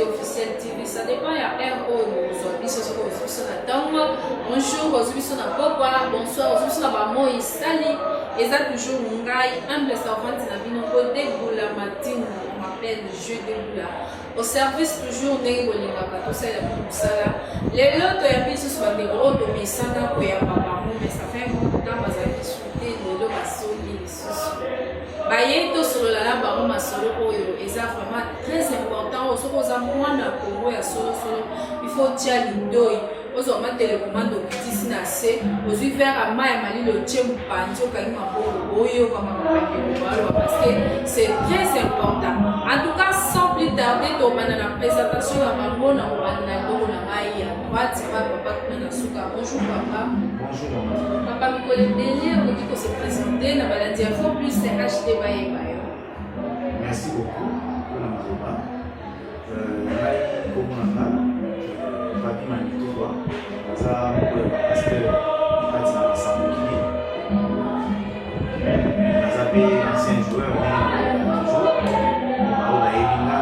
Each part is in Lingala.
Actualité Officielle TV. Ça dépend, il y a un autre aujourd'hui, ce sont les Tango. Bonjour, aujourd'hui, sur la Papa. Bonsoir, aujourd'hui, sur la Moïse Sali. Et ça, toujours, mon gars, humble servante, il a vu nos côtés, Boula Matin, on m'appelle le jeu de Boula. Au service, toujours, Nengo Lingaka, tout ça, il a vu tout ça là. Les autres, il y a vu sur des gros de mes sangs, il y a pas mais ça fait un bon temps, parce qu'il y a sauté, les autres, les sous. Baye to solo la ba ma solo oyo eza vraiment très important osoko za mwana kongo ya solo il faut tia lindoi ozo ma télécommande kitisi na se ozui faire à ma malilo tiem panzo kangi maboko oyo kama maboko parce que c'est très important. En tout cas, sans plus tarder to bana la présentation ya bango na bana ndoko na mai ya droite va papa kuna suka. Bonjour papa. Bonjour maman. Papa Mikole Délé, on dit qu'on se présenter dans la Diafo plus c'est HD Baye Baye. Merci beaucoup pour la maroba. Comme on a papi Manitoba, ça parce que on a Samokini. On a zappé ancien joueur toujours. On a Elinga,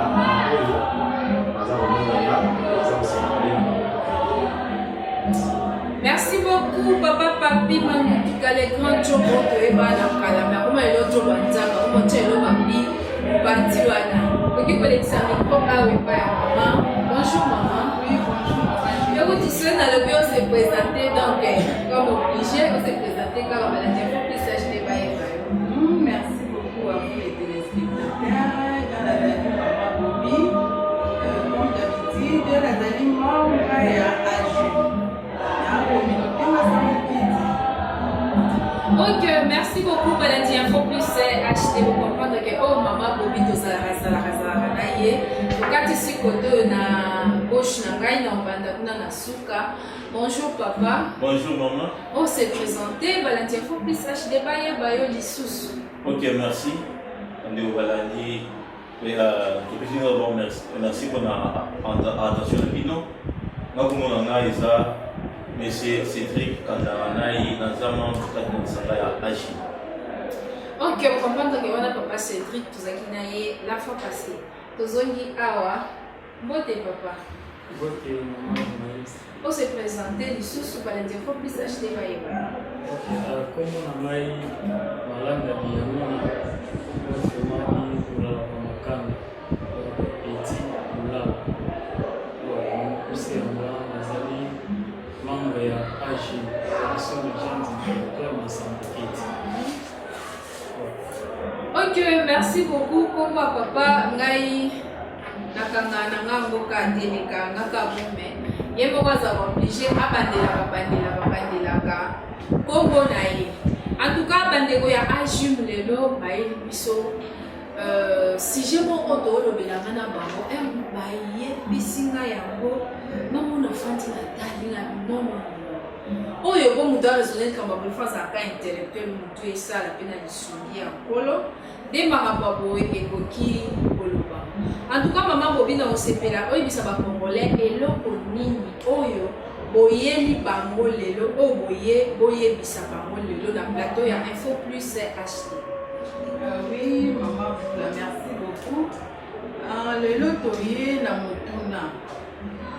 merci beaucoup, papa, papi, maman, qui a les grands jobs de Eba, la Kalama, comment il y a job en Zaka, comment tu es le papi, Batiwana. Donc, il faut l'examiner pour là où il va maman. Bonjour, maman. Oui, bonjour. Je vous dis ça, dans le bureau, on s'est présenté, donc, comme obligé, on s'est présenté, car on va la dire, il faut plus acheter Baye Baye. Merci beaucoup à vous, les téléspectateurs, dans la Dali Maman Bobi. Comme d'habitude, la Dali Maman est à Aju. Ok, merci beaucoup Valentin. Il faut plus acheter pour comprendre que oh maman Bobi to sala na ye. Quand ici côté na gauche na gai na banda kuna na suka. Bonjour papa. Bonjour maman. On s'est présenté Valentin. Il faut plus acheter bayo lisous. Ok, merci. On est au Valandi. Merci pour l'attention de Pino. Nous avons Monsieur Cédric Kandaranai Nazama Kakonsanga Aji. Ok, on comprend que on a papa Cédric Tuzakinaye la fois passée. Tozongi Awa, Bote papa. Bote maman Maïs. On s'est présenté du sous par les infos plus acheter Baye. Comme on a maï malanga biamona, on a mani pour la pamakanga, petit moula. On sait en bas, Nazali. Membre ya Aji, personne de gens directeur de santé. Ok, merci beaucoup. Comme papa, ngai nakanga nanga mboka deleka ngaka mume. Yemo kwaza obligé abandela ka. Kongo naye. En tout cas, bandeko ya Aji lelo bayi biso si je mon auto le belangana bango baye bisinga yango non na fanti na tali na non oyo bo muda raisonner kama bo fasa ka intellectuel mutu esala pena lisuni ya kolo de maraba bo ekoki koloba. En tout cas maman Bobi na osepela oyo bisa ba congolais eloko nini oyo boyeli bango lelo o boye bisa bango lelo na plateau ya Info Plus HD. Oui, maman, merci beaucoup. Le lot toye na motuna.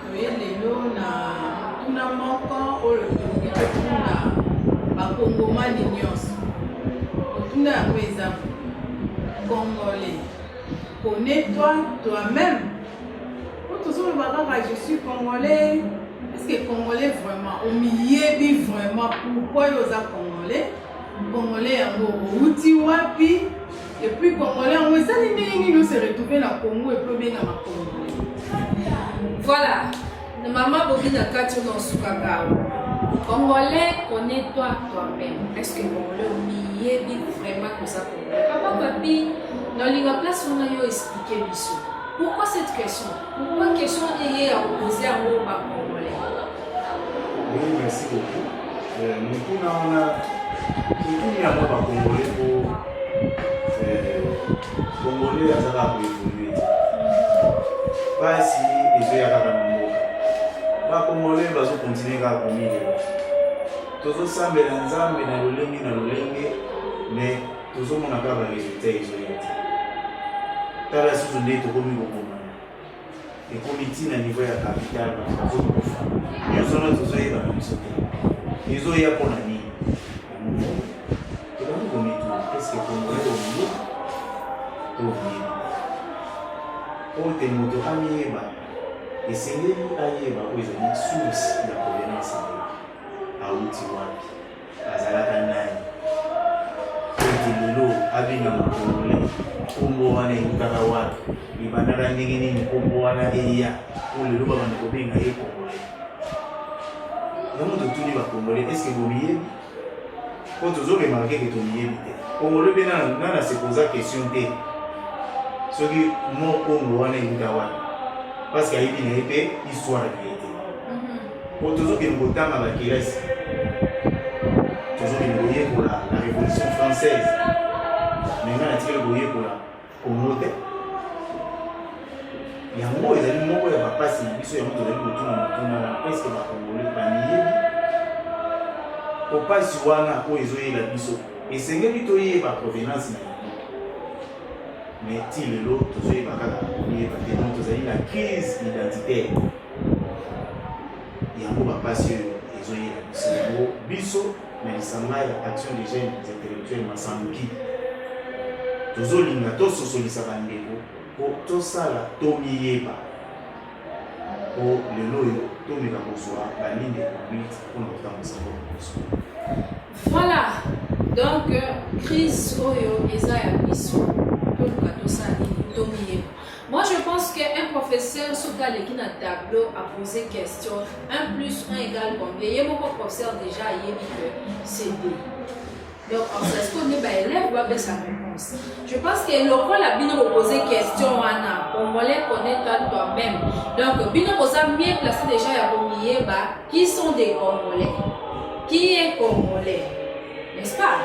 Toye le lot na motuna moko o le toye tuna ba Congomani nyonso. Motuna yango eza Congolais. Connais-toi toi-même. Quand tu sors le bagage, je suis Congolais. Est-ce que Congolais vraiment? Au milieu, vraiment, pourquoi ils sont Congolais? Congolais yango outi wapi et puis Congolais yango ça nous se retrouver dans Congo et puis bien dans Congolais. Voilà, maman Bobi na kati no sukaka. Congolais, connais-toi toi-même. Est-ce que Congolais omiyebi vraiment comme ça Congolais? Papa papi, dans la place on a yo expliqué biso. Pourquoi cette question? Pourquoi question est à opposer à au Congolais? Oui, merci beaucoup. Nous on a tout à l'heure Congolais pour Congolais à ça pour évoluer. Pas si ils ont à la Congolais va continuer à communiquer. Tous ensemble ensemble na lolenge mais tous on a pas de résultats ils ont été. Tala sous ndeto komi kokoma. ekomi ntina niveau ya capital bazokufa nyonso wana tozoyeba na biso te ezoya mpona nini tobangi komitu eske kongole omiye to omiyebi oyo te moto amiyeba esengeli ayeba oyo ezali source ya provenance na ye auti wapi azalaka nani ete lelo abenga mokongole nkombo wana eutaka wapi ebandaka ndenge nini nkombo wana eya oyo lelo babanda kobenga ye kongole yango totuni bakongole eske bomiyebi po tozoremarke ke tomiyebi te kongole mpe nana sepoza question te soki mo kongo wana euta wapi parce que ayebi na ye mpe histoire na ye te po tozokende kotanga bakelasi tozokende koyekola la révolution française me nga natikeli koyekola kongo te yango ezali moko ya bapasi na biso yango tozali kotuna motuna eske bakongole bamiyebi kopasi wana oyo ezoyela biso esengeli toyeba provenance na yango mais ti lelo tozoyeba kaka koyeba te donc tozali na crise identitaire yango bapasi oyo ezoyela biso yango biso na lisanga ya action des jeunes intellectuels masanduki tozolinga tososolisaka ndeko po tosala tomiyeba po lelo oyo tomeka kozwa balinde ya conduite mpona kotambusa mboko biso. Voilà, donc crise oyo eza ya biso toluka tosala tomiyeba. Moi je pense qu'un professeur soki aleki na tableau a posé question 1 plus 1 égale combien ye moko professeur déjà ayebi que c'est 2. Donc est-ce qu'on est élève va sa réponse. Je pense que lokola bino poser question wana congolais connaît toi-même. Donc bino posa bien placé déjà ya komiyeba qui sont des congolais. Qui est congolais? N'est-ce pas?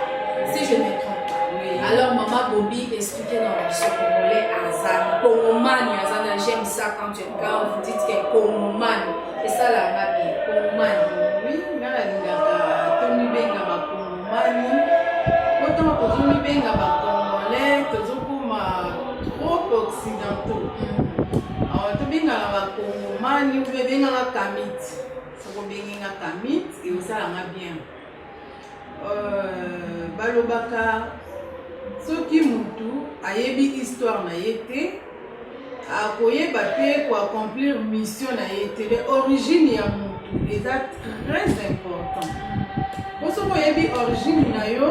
Si je ne me trompe pas. Oui. Alors maman Bobby expliquait dans ce congolais Azan, Congoman, Azan, j'aime ça quand vous dites que Congoman. Et ça là va bien, Congoman. Oui, ngala lingaka Tony Benga ba Congomani. Autant que Tony Benga ba Congolais, tozokuma trop occidentaux. Alors to benga ba Congomani, ou benga ba Kamit. Soko benga Kamit et ça là bien. Balobaka soki mutu ayebi histoire na yete akoyeba te ko accomplir mission na yete l'origine ya mutu est très important. Pour ce ko yebi origine na yo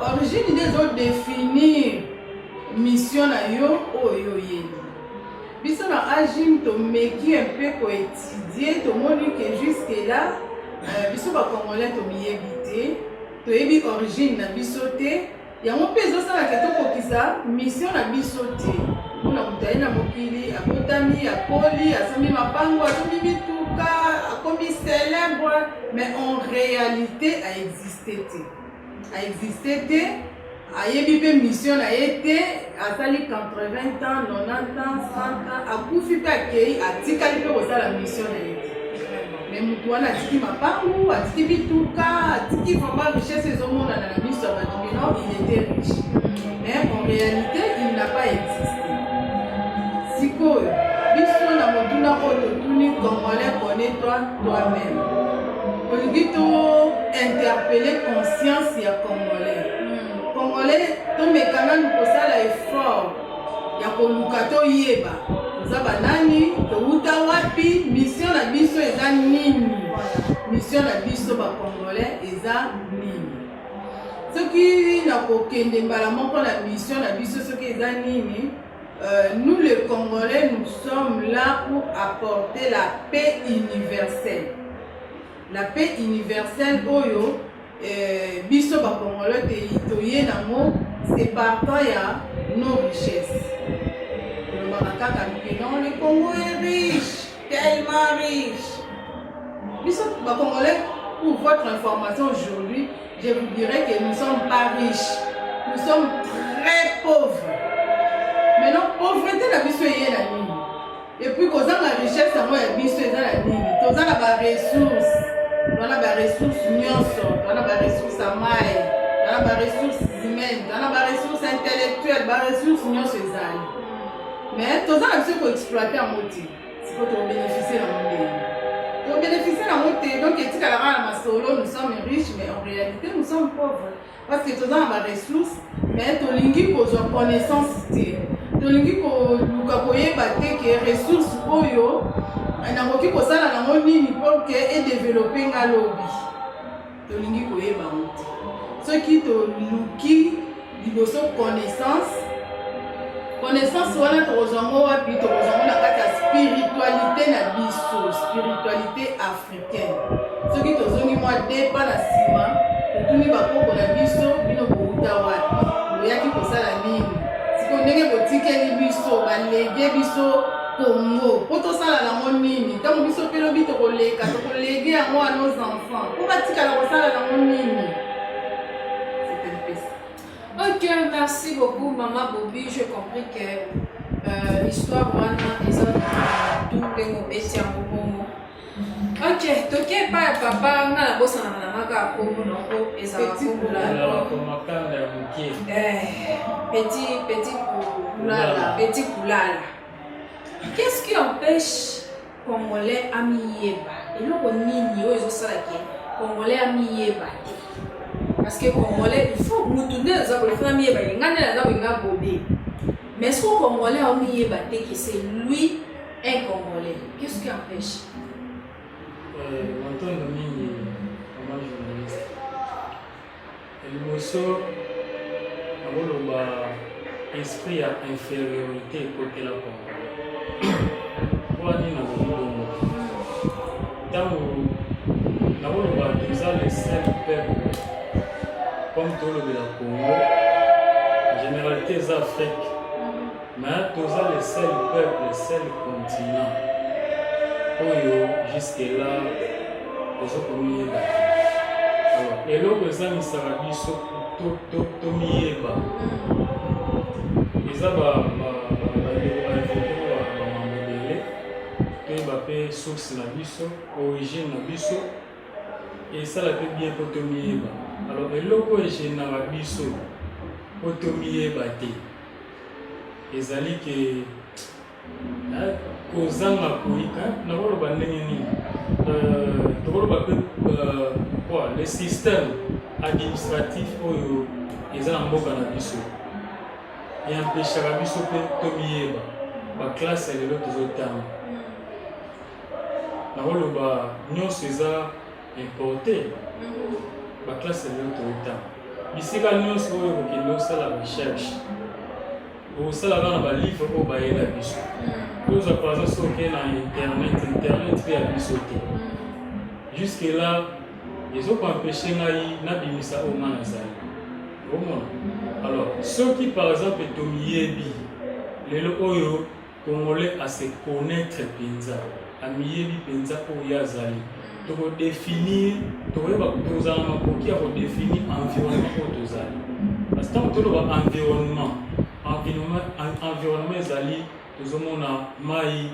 origine dezo définir mission na yo oyo yebi biso na agim to meki un peu ko étudier to moni que jusque là biso ba congolais to miyebi te to yebi origine na biso te yango mpe ezosalaka tokokisa mission na biso te mpona moto aye na mokili abotami akoli asambi mapango atombi bituka akomi célèbre mais en réalité aexiste te ayebi mpe mission na ye te asali 80 ans 90 ans 100 ans akufi mpe akei atikali mpe kosala mission na ye te mais mutu wana atiki mapangu atiki bituka atiki vraiment richesse ezomonana na miso ya bato non il était riche mais en réalité il n'a pas existé sikoyo biso na motuna oyo totuni congolais connais toi-même olingi to interpeller conscience ya congolais congolais tomekana kosala effort ya koluka toyeba toza banani touta wapi mission na biso eza nini mission na biso bacongolais eza nini soki nakokende mbala moko na mission na biso soki eza nini nous les congolais nous sommes là pour apporter la paix universelle oyo biso bacongolais toye nango c'est partant ya nos richesses. Le Congo est riche, tellement riche. Les Congolais, pour votre information aujourd'hui, je vous dirais que nous ne sommes pas riches. Nous sommes très pauvres. Maintenant, pauvreté na biso yé na nini. Et puis, quand on a la richesse, on a la biso yé na nini. Quand on a la ressource, on a la ressource nyonso, on a la ressource amaye, on a la ressource humaine, on a la ressource intellectuelle, la ressource nyonso ezali. Mais tous les gens qui exploiter en moti. siko tobénéficie na mondele tobénéficie na mote donc etikalaka na masolo nous sommes riches mais en réalité nous sommes pauvres parce que toza na baressource mais tolingi kozwa connaissance te tolingi koluka koyeba te ke ressource oyo nakoki kosala nango nini pour ke edéveloppe nga lobi tolingi koyeba ngo te soki toluki liboso connaissance wana tokozwa ngo wapi tokozwa ngo na kati ya spiritualité na biso spiritualité africaine soki tozongi mwa depa na nsima totuni bakoko na biso bino kouta wapi boyaki kosala nini siko ndenge botikeli biso balege biso Congo po tosala nango nini ntango biso mpe lobi tokolege yango à nos enfants po batikala kosala nango nini. Ok, merci beaucoup Maman Bobby. J'ai compris que l'histoire wana eza tout ndengo beti yango bongo. Ok, toke pa papa nga na bosa na maka kongo noko eza makanda ya mukie. Petit Koulala. Qu'est-ce qui empêche Congolais à miyeba? Et là on nini oyo ezosala ke Congolais à miyeba. Parce que Congolais, il faut que nous tournions les arbres, il faut que nous tournions les mais est-ce que Congolais a oublié que c'est lui un Congolais? Qu'est-ce qui empêche? Antoine Domingue, comme journaliste, le mosso a l'esprit à infériorité côté la Congolais. Pour aller dans le monde, tant que nous avons les seul peuple. Comme tout le Congo, en généralité des Afrique, mais tous les seuls peuples, les seuls continents, où jusque-là, ils ont commis des alors, et là, les amis, ça va dire tout miéba. Ils ont une source na biso, origine na biso, et ça la fait bien pour tout miéba. Alors, eloko ejena biso otomiye bate ezali ke kozanga koyika na koloba ndenge nini tokoloba pe le système administratif oyo eza na mboka na biso empêchaka biso mpe tomiyeba baklasse ya lelo tozotanga na koloba nyonso eza importé la classe est l'autorité. Ici, quand nous sommes au recherche, au salaire dans le livre, au bail la biche. Nous avons par exemple sauté dans Internet fait à sauter. Jusque-là, ils ont empêché Nabimisa au Manazali. Alors, ceux qui par exemple est au Miebi, les Oyo, Congolais à se connaître Penza, à Miebi Penza au Yazali. Pour définir, pour définir environnement autozali. Parce que quand on a environnement ezali, nous avons maï,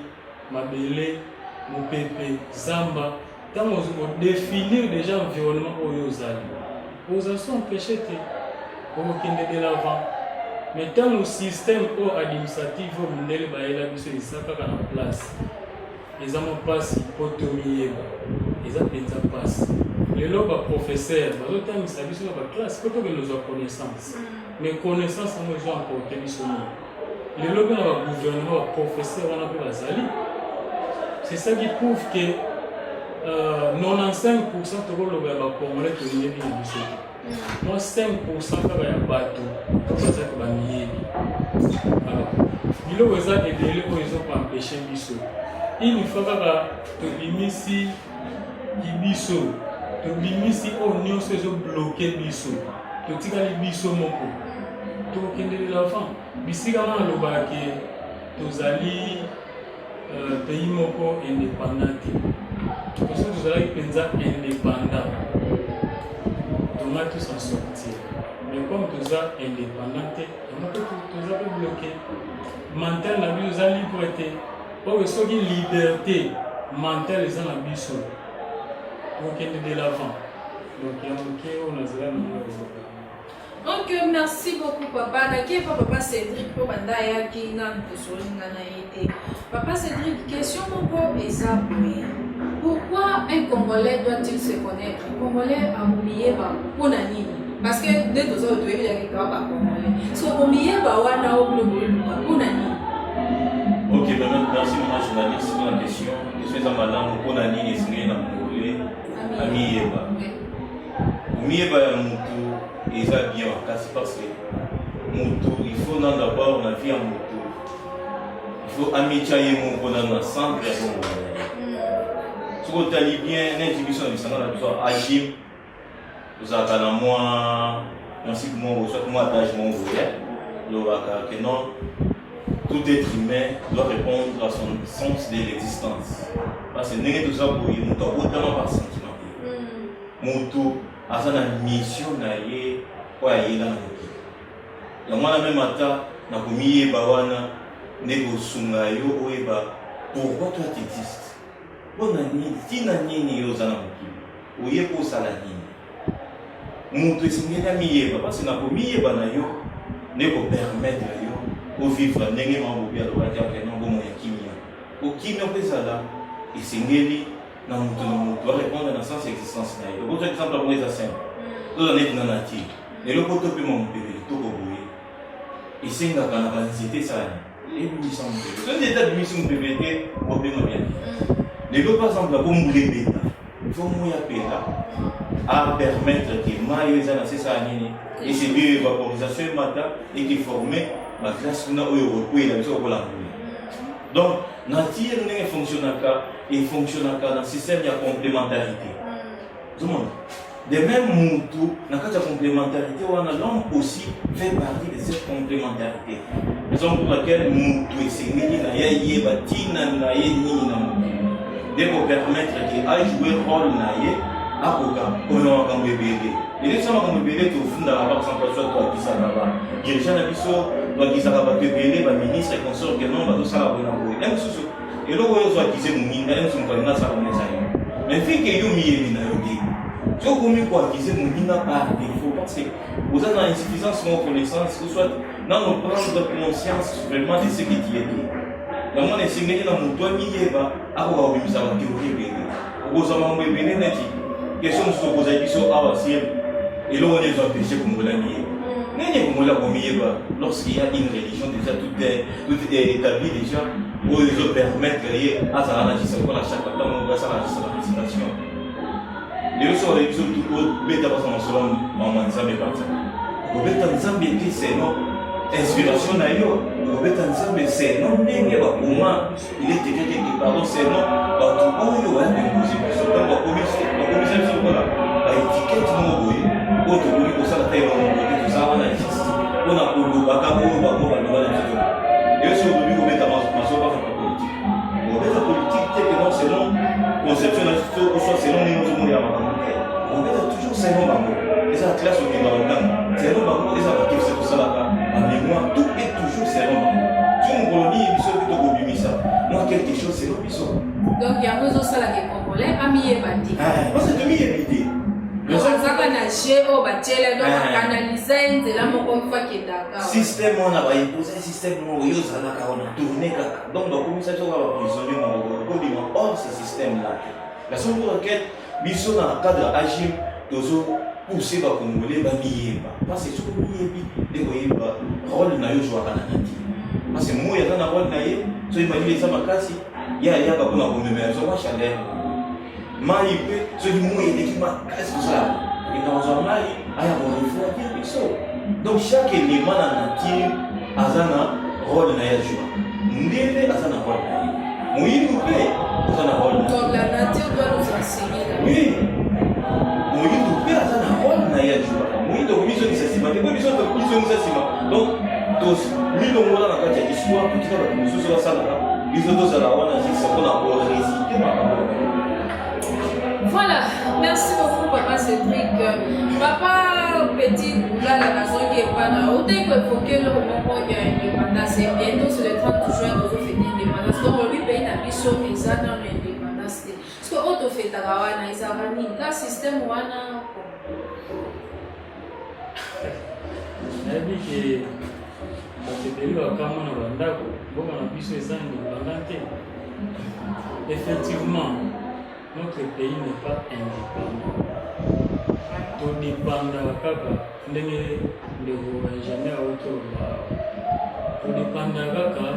mabele, mopepe, zamba. Quand on définir déjà environnement autozali, aux sont empêchés pour de l'avant. Mais tant le système administratif mondial baïla biso isaka na place. Ils ont passé potomier, ils ont passé. Les lobes professeurs, ils ont mis ça sur la classe, quand on a connaissance. Mais connaissance, on a apporté les lobes dans le gouvernement, les professeurs, on a pu la salir. C'est ça qui prouve que 95% de l'obé va Congolais qui est bien du sud. Moi 5% de la bateau, c'est ça que va nier. Alors, ils ont aidé, ils ont pas empêché du sud. Il faut que tu biso to bimisi o nyonso ezo bloquer biso to tikali biso moko to kende l'enfant bisika na loba ke tozali pays moko indépendant parce que tozali penza indépendant on a tous en sortir mais comme toza indépendant on a tous bloqué mental na biso za liberté parce que soki liberté mentale eza na biso de l'avant. Donc, il y a un qui on a Donc, merci beaucoup, papa. Qui est papa Cédric pour Bandaya qui n'a pas de Papa Cédric, question mon et ça, pourquoi un Congolais doit-il se connaître? Un Congolais a oublié pour Nani. Parce que dès que vous avez oublié, il y a un Congolais. So, oublié, wana pour Nani. Ok, merci, mon journaliste, pour la question. Je suis à madame pour Nani et Singé na Congolais. Amiyeba. Amiyeba ya mutu. Et ça bien parce que il faut d'abord la vie en moto. Il faut amitié mon dans le centre et si vous avez bien l'institution du Sénat, agir, vous avez moi, ainsi que moi, soit moi d'agement que non, tout être humain doit répondre à son sens de l'existence. Parce que n'est tout ça pour lui, nous avons autant par sentiment. Moto a une mission d'aller pour aller dans le monde. La moi même matin, na komiye bawana nego sungayo oeba. Pourquoi toi tu existes? Bon nani, ti nani ni yozana mokili. Oye ko sala nini? Moto esengeli miye parce que na komiye bana yo nego permettre yo au vivre ndenge mambo bia lokati ya non bomo ya kimia. O kimia pesala esengeli na moto doit répondre dans le sens existence na yo. Autre exemple pour les anciens. Tout en est dans la nature. Et le côté peut mon bébé tout boué. Et c'est une capacité ça. Et lui sans bébé. C'est l'état de mission bébé au bien bien. Les deux par exemple pour mouler bêta. Il faut mouiller bêta à permettre que maille ça c'est ça nini. Et c'est bien vaporisation matin et qui formé la classe qu'on a au repos et la mission pour la mouiller. Donc nature ne fonctionne pas et fonctionne dans le système de complémentarité. Tout le monde. De même, dans la complémentarité, l'homme aussi fait partie de cette complémentarité. Raison pour laquelle Moutou et Sénéli n'a yé batina n'a yé ni n'a dès qu'on permettre qu'il aille jouer rôle n'a yé à Koka, comme on a bébé. Et les gens qui ont bébé, tout fond dans la banque sans personne, toi qui s'en va. Dirigeant la biseau, toi qui s'en va, bébé, ministre et consort, que non, va tout ça la bonne envoyer. Et là, on va dire que nous avons un peu de ça. Mais vu que nous avons mis je vous dis quoi disait mon mina par défaut parce que vous avez une insuffisance de connaissance, ou soit dans nos prendre de conscience vraiment de ce qui est dit. Dans mon enseignement, dans mon doigt, il y a à quoi vous avez théorie. Vous avez béni, question se pose à question à Wassim, et là on est empêché comme vous l'avez dit. Lorsqu'il y a une religion déjà tout est établi déjà, où les autres permettent de créer à sa régistration, à chaque fois, on va s'arranger sa participation. Les autres sont les plus bêta parce qu'on se rend en Nzambe par ça. Au bêta Nzambe qui c'est non inspiration naïo. Au bêta Nzambe c'est non n'est pas pour moi. Il est déjà quelque part c'est non. Bah tout le monde a une musique. Donc la commission sur quoi là. La étiquette non oui. Autre oui pour ça la taille on dit tout ça on a existe. On a pour le bacabo on va voir la tout. Et sur le but au bêta ma so pas politique. Au bêta politique c'est que non c'est non conception ou soit c'est non niveau monde à on est toujours c'est non bango. Et ça classe au niveau de c'est non bango et ça va c'est tout ça là. En mémoire tout est toujours c'est non bango. Tu me colonie et biso plutôt que bimisa. Moi quelque chose c'est non biso. Donc il y a un autre là qui est congolais amié bandi. Ah, parce que demi est l'idée. Le saka na géo batela donc canaliser nzela moko mfa qui est d'accord. Système on a ba imposer système on yo zala ka on a tourné ka. Donc dans commission ça va prisonnier mon hors ce système là. La raison pour laquelle biso dans le cadre agir toujours pousser ba congolais ba miyeba parce que ce miyebi de koyeba rôle na yo jouer na nati parce que moi ya na rôle na ye so imagine ça makasi ya ba kuna komemela so wa chaleur mai pe so di moi de ki makasi ça et dans un mai aya bon il faut dire biso donc chaque élément na nature azana rôle na ya jouer ndele azana rôle na ye moyindu pe azana rôle na donc la nature doit nous enseigner oui. Moïdo peut avoir un rôle dans la joie. Moïdo mission de cette semaine. Mission de cette semaine. Donc, tous, mille mots dans la carte d'histoire, tout ça va nous sur la salle. Ils ont tous à la one, ils sont là pour résister. Voilà, merci beaucoup, Papa Cédric. Papa Petit, là, la maison qui est pas là. Au début, il faut que le moment il y a une indépendance. Et bientôt, c'est le 30 juin, nous allons fêter l'indépendance. Donc, lui, pays n'a plus sur les ans dans l'indépendance. Parce que auto fait wana izabani ka system wana nayebi ke bato ebele bakama na bandako mboka na biso eza indépendant te. Effectivement, notre pays n'est pas indépendant. Tout dépend kaka ndenge ndeko ingénieur autoloba tout dépend kaka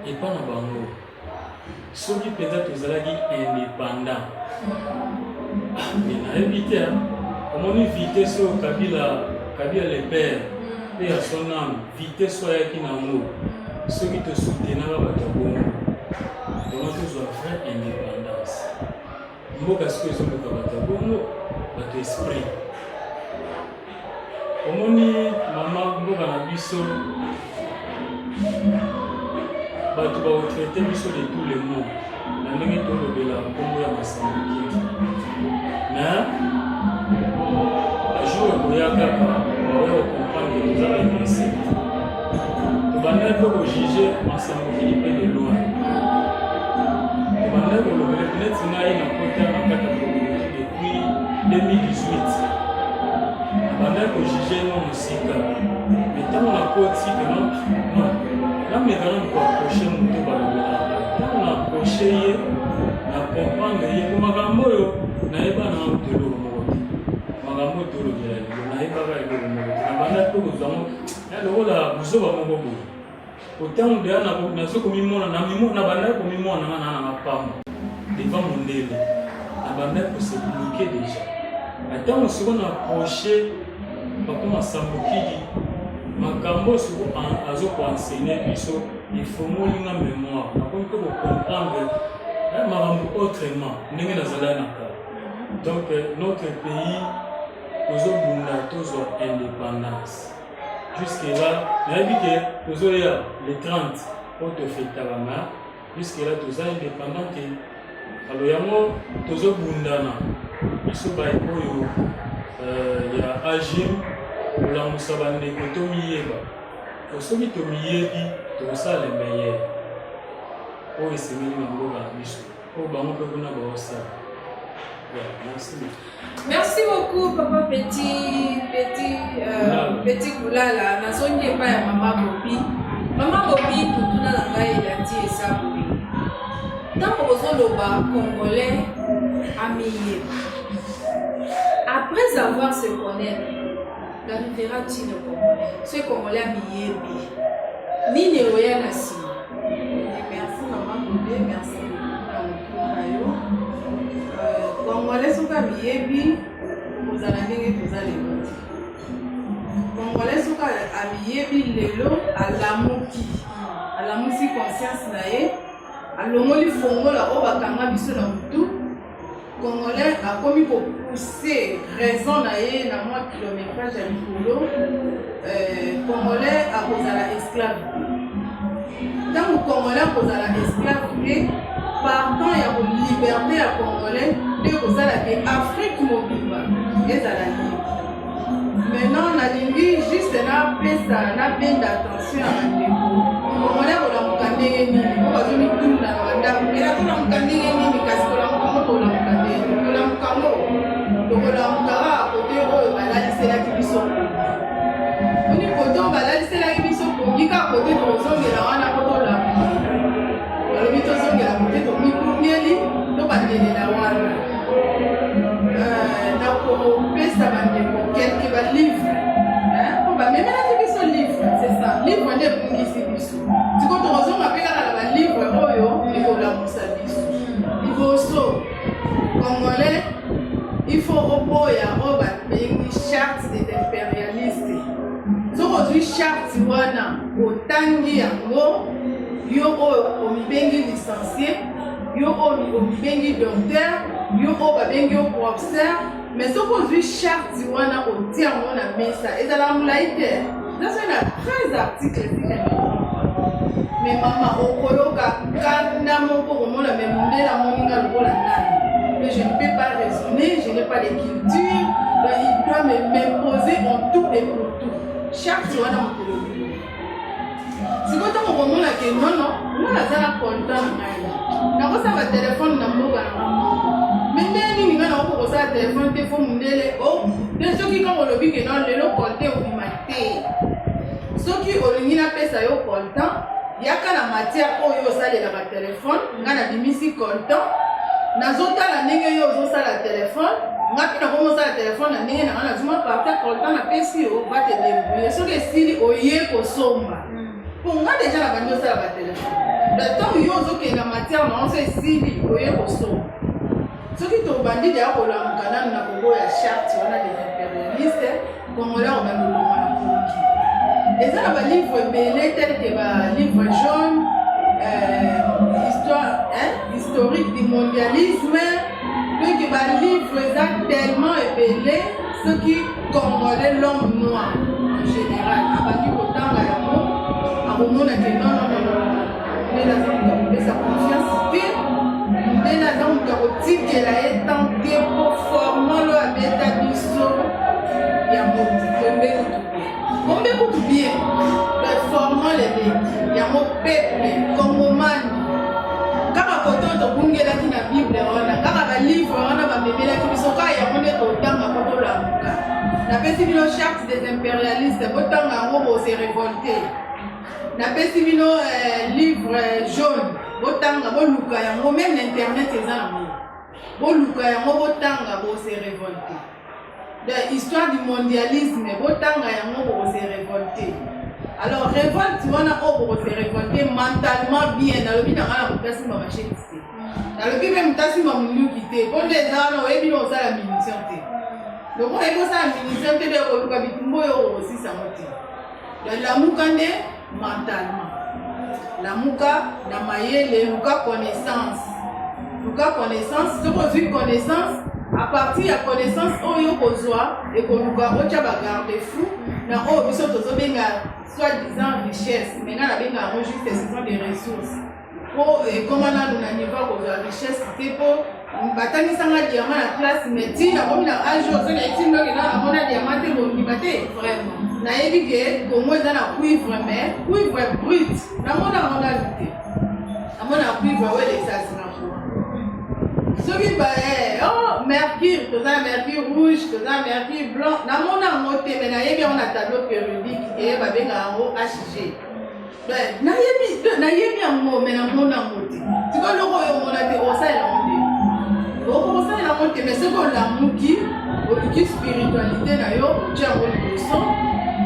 epa na bango soki mpenza tozalaki indépendant mais nayebi te omoni vitesse oyo kabila le père mpe ya son âme vitesse oyo ayaki nango soki tosoutenaka bato ya bongo dongo tozwa vrai indépendance mboka soki ezomboka bato ya bongo bato esprit omoni mama mboka na biso bato baotraite biso de tout le monde na ndenge tolobela nkombo ya masango kiti mais bajour ekoya kaka baoya kocomprendre ozala insecte tobandaki mpe kojuge masango kiti mpe de loin tobandaki kolobela peneti ngai na kota na kati ya communauté depuis 2018 bandaki kojuge no mosika mais ntango nakoti non namekana koaproche moto balobelaka ntango naaproche ye na comprendre ye po makambo oyo nayeba na eloko moko te makambo oyo tolobela lelo nayebaka eloko moko te na bandaki mpe kozwango lokola buzoba moko boye otango deya nazokomimona na bandaki komimona nga naa nanga pamba devant mondele na bandaki kose bloke déjà ntango siko na approche papa masambo kidi makambo siko azokoenseigne biso ifomolinga mémoire nakomi mpe kocomprendre makambo autrement ndenge nazalaki na kala donc notre pays tozobunda tozwa indépendance jusque là nayebi ke tozoya le 30 oyo tofetaka ma jusque là toza indépendant te alo yango tozobundana biso baye oyo ya agim kolamusa bandeko tomiyeba soki tomiyebi tokosala le meilleur oyo esengeli na mboka na biso oyo bango mpe kuna baosala. Merci beaucoup papa petit Koulala nazongi epai ya mama Bobi kutuna na ngai elandi eza boye ntango ozoloba congolais amiyeba après avoir se connaître n'arrivera-t-il au Congolais ce Congolais amiyeba nini oya na nsima. Merci maman Bobi, merci beaucoup Congolais soka miyebi kozala ndenge tozala lelo te. Congolais soka amiyebi lelo alamusi conscience na ye alongoli fongola oyo bakanga biso na mutu. Congolais akomi kopousser raison na ye na mwa kilométrage ya likolo. Congolais akozala esclave te. Ntango Congolais akozala esclave te partant ya liberté ya Congolais nde kozala ke Afrique mobimba ezala libre. Maintenant nalingi juste nabenda attention ya bandeko Congolais kolamuka ndenge nini po bazomitunda na bandako ela tolamuka ndenge nini kasi tolamukango tolamuka ndenge tolamukango tokolamukaka kote oyo balaliselaki biso oni kote oyo balaliselaki biso kongi kaka kote tozongela wana po tolamuka balobi tozongela kote tomikungeli to bandelela wana nakopesa bandeko kelke balivre po bamemelaki biso livre c'est ça livre nde ebungisi biso siko tokozonga mpe kaka na balivre oyo ekolamusa biso liboso congolais il faut oboya oyo babengi charte des impérialistes soki ozwi charte wana otangi yango yo oyo omibengi licencié yo oyo omibengi docteur yo oyo babengi yo professeur mais soki ozwi charte wana otia yango na mesa ezala molai te naso na 13 articles ezikende mais mama okoyoka kanda moko komona me mondela moninga lokola nani mais je ne peux pas raisonner je n'ai pas de culture donc il doit m'imposer en tout et pour tout charte wana mokolo sikoyo ntango komona ke nono nga naza na content na ngai nakosaka telefone na mboka na ngamoko me nde nini nga nakoko kosala telefone te fo mondele o nde soki kaka olobi ke non lelo konte obima te soki olingi napesa yo content yaka na matière oyo osalelaka telefone nga na bimisi content nazotala ndenge yo ozosala telefone nga mpe nakomosala telefone na ndenge na nga nazuma partir content napesi yo batelembuye soki esili oye kosomba mpo nga deja na bandi osala batelefone ntango yo ozokenda matière na onso esili oye kosomba soki tobandi deya kolamuka nanu na kongo ya charte wana des impérialistes congolais omemolonga na kongi eza na balivre ebele tel ke balivre jaune histoire historique du mondialisme donc balivre eza tellement ebele soki congolais l'homme noir en général abandi kotanga yango akomona ke non nde naza moto akopesa confiance te nde naza moto akotikela ye tant te po formolo abeta biso ya motu ombe kutu bien formole elengi yango peple kongomani kaka koto tobungelaki na bible wana kaka balivre wana bamebelaki biso kaka yango nde totanga po tolamuka napesi bino charte des impérialistes botanga yango bose révolte napesi bino livre jaune botanga boluka yango même na internet eza nango boluka yango botanga bose révolte de histoire du mondialisme botanga yango bose révolte alors révolte wana o bose révolte mentalement bien nalobi na ngana mutasi ma machine te nalobi me mutasi ma munduki te po nde eza wana oyebi na osala munition te donc oyebi osala munition te nde koluka bitumbu oyo okosisango te donc lamuka nde mentalement lamuka na mayele luka connaissance soki ozwi connaissance à partir ya connaissance oyo kozwa ekoluka otya bagarde fou na oyo biso tozobenga soi-disant richesse maintenant nabenga yango juste ce sont des ressources po ekoma nanu na niveau ya kozwa richesse te po batangisanga diamant na classe mais ntina komi na age oyo soki etindoki na namona diamant te bondima te vraiment nayebi ke kongo eza na cuivre mais cuivre brut namona yango nanu te namona cuivre oyo lesasi na soki mercure toza na mercure rouge toza na mercure blanc namona yango te me nayebi yango na tableau périodique eye babenga yango hg nayebi yango me namona yango te sikoyo loko oyo omona te osalela yango te okosalela yango te me soki olamuki oluki spiritualité na yo otya yango liboso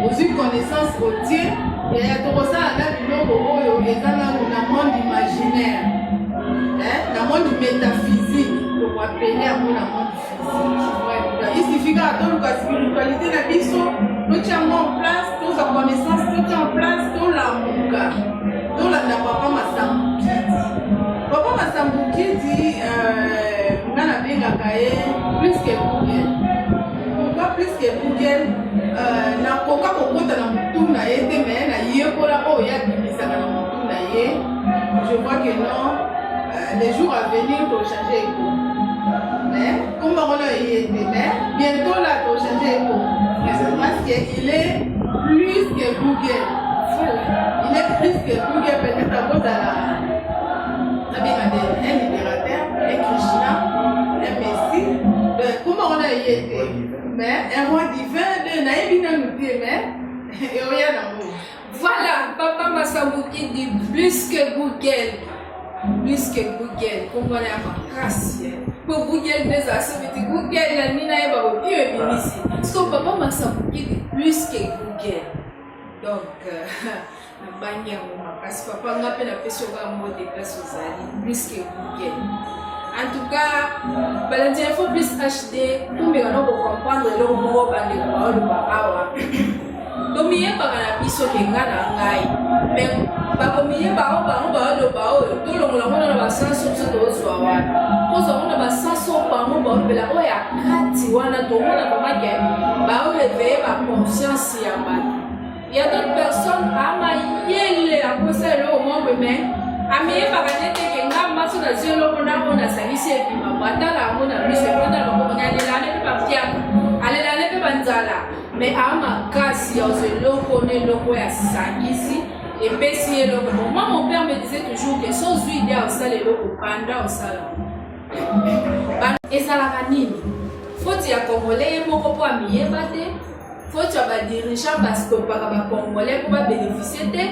ozwi connaissance otie yaya tokosala na biloko oyo eza nanu na monde imaginaire na monde métaphysique pour appeler à mon monde physique. Il suffit qu'à tout la spiritualité na biso, tout tient en place, toute sa connaissance, tout tient en place, tout l'amour. Tout la papa Massambukidi. Papa Massambukidi, on a bien gagné plus que Google. Pourquoi plus que Google? Na koka kokota na mutu na yete mais na yekola o ya bimisa na mutu na ye. Je vois que non. Les jours à venir pour changer écho. Mais comme on a été, mais bientôt là pour changer écho. Parce qu'il est plus que Google. Il est plus que Google peut-être à cause de un libérateur, un Krishna, un Messie. Comment on a été? Mais un roi divin de Naïbina nous dit, mais il y a rien d'amour. Voilà, Papa Massambukidi dit plus que Google. Plus que Google, comme on a makasi. Pour Google, des activités, Google, la mina est pas au pied ici. Parce que Papa Massambukidi plus que Google. Donc, na banya makasi. Papa n'a pas la pression à mot de place aux alliés. Plus que Google. En tout cas, il faut plus acheter. Tout le monde comprendre le mot de Bahawa. Donc, il y a pas de biso qui ngai. Mais bakomiye bango tout le monde na basanso biso tozwa wana tozomona basanso bango baolobela oyo ya kati wana tomona komake baoreveye baconscience ya bato ya d'autres personnes amayele akosala eloko moko me ameyebaka nete ke nga maso nazwi eloko nango nasalisi ebima batala yango na miso epandala bakoboni alelane mpe batiaka alelane mpe banzala me amakasi ya ozwa eloko na eloko ya sangisi. Et puis si moi mon père me disait toujours que sans huile il y a au salé l'eau pendant au salon. Et ça la canine. Faut dire congolais mon copain m'y est batté. faut tu as dirigeant parce que par congolais pour bénéficier de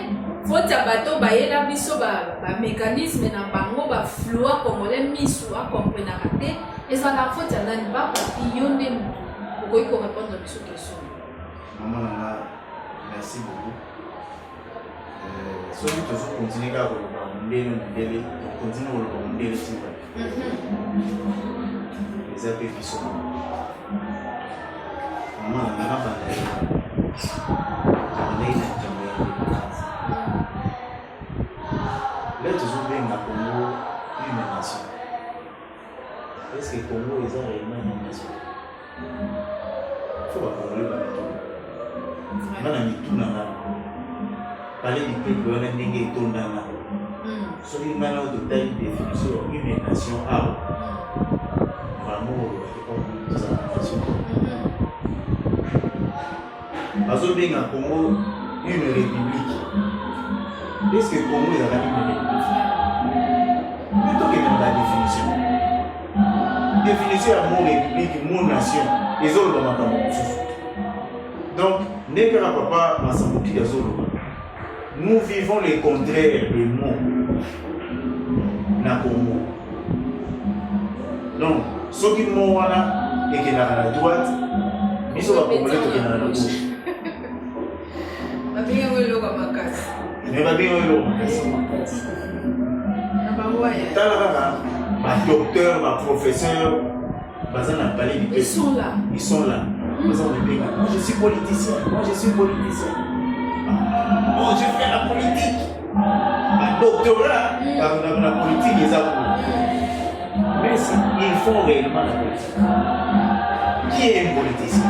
faut tu as bateau bayela biso ba mécanisme na bango ba flou congolais misu a comprendre raté et ça la faut tu as nani ba yonde pour répondre à cette question. Maman Nana, merci beaucoup. Si on continue à continuer les appels qui sont maman Nana là toujours bien à Congo une nation. Est-ce que Congo est réellement une nation? Il faut pas Congolais pas tout. Mana mituna na parler du peuple on a ndenge tondana so il m'a l'air de telle définition une nation a vraiment on ça nation azo benga Congo une république est-ce que Congo est une république plutôt que dans la définition à mon république mon nation les autres dans ma campagne. Donc, nous vivons les contraires des mots na Congo. Donc, ceux qui m'ont et qui sont à la droite, ils sont à la gauche. Mais docteur, ma professeur, ils sont là. Ils sont là. Moi je suis politicien. Bon, je fais la politique. Un doctorat dans la politique, ils ont. Mais ils font réellement la politique. Qui est un politicien?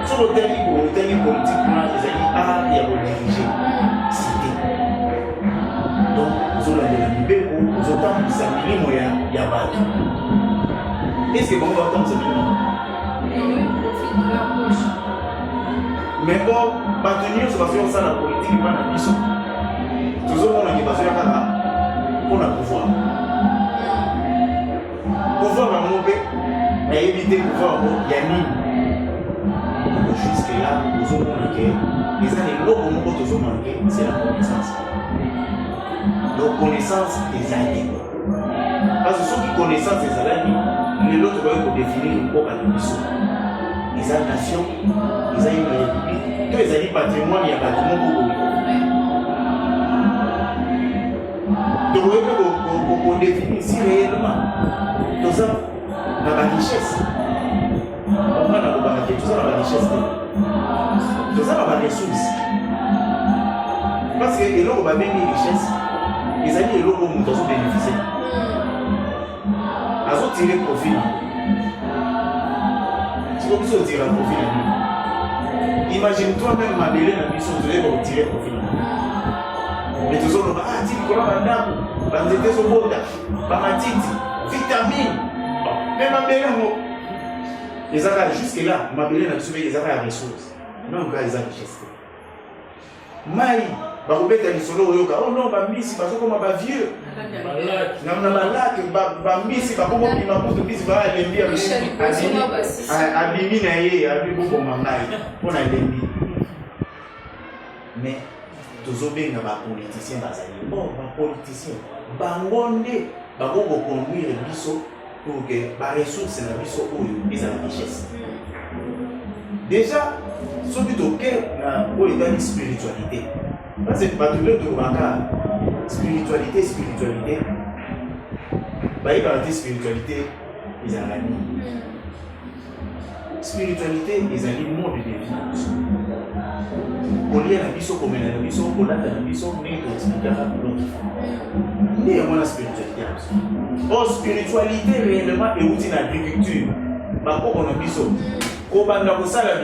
Sur le terrain politique, ils ont dit il y a pour diriger. Cité. Donc, ils ont la liberté, ils ont tant de s'amener, il y a pas de. Est-ce que bon, on va attendre ce moment? Mais bon, maintenir sur la politique, pas la mission. Toujours on a des besoins pour le pouvoir. Pouvoir à monter, mais éviter pouvoir il y a mis. Jusque-là, nous avons manqué. Les années longues, nous avons manqué, c'est la connaissance. Donc, connaissance des années. Parce que ceux qui connaissent ces années, les autres vont définir une propre mission. Les nations, ils ont une république. Tous les années patrimoine, il y a patrimoine pour vous. Donc, on définit si réellement, tout ça, dans la richesse. On va dans la richesse, tout ça dans la richesse. Tout ça dans la ressource. Parce que les gens qui ont même une richesse, les amis, les gens qui ont bénéficié. Ils ont tiré profit. C'est comme ça qu'ils tirent profit. Imagine-toi même Madeleine à mission, tu vas tirer profit. Mais tout ça, on va dire que on était sur le bord, vitamines. Mais Madeleine, les gens jusque-là, Madeleine a trouvé les la ressources. Non, ils ont la richesse. Maï, oh non, Bambisi, parce que comme un vieux. Mais tous les politiciens, politiciens, conduire pour que les ressources et la richesse. Déjà, ce qui est au cœur de la spiritualité. Parce que spiritualité. Spiritualité, ils ont la vie. Spiritualité, ils ont le mode de vie. On lit la mission comme la mission, on a la mission, mais on explique à l'autre. Mais on a la spiritualité. Or, spiritualité réellement est outil d'agriculture. Par contre, on a mission. Quand on a la